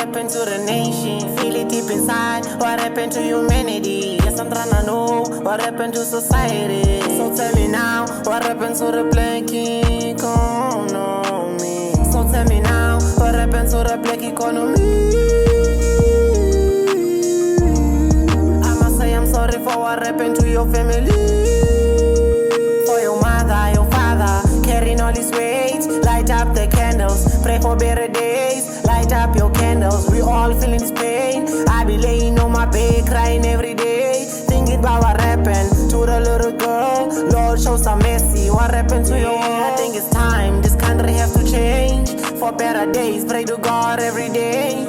happened to the nation? Feel it deep inside. What happened to humanity? Yes, I'm trying to know what happened to society. So tell me now, what happened to the black economy? So tell me now, what happened to the black economy? I must say I'm sorry for what happened to your family. For your mother, your father, carrying all this weight. Light up the candles, pray for better days. Light up your candles, we all feeling this pain. I be laying on my bed, crying every day, thinking about what happened to the little girl. Lord, show some mercy. What happened to your world? I think it's time this country has to change for better days. Pray to God every day.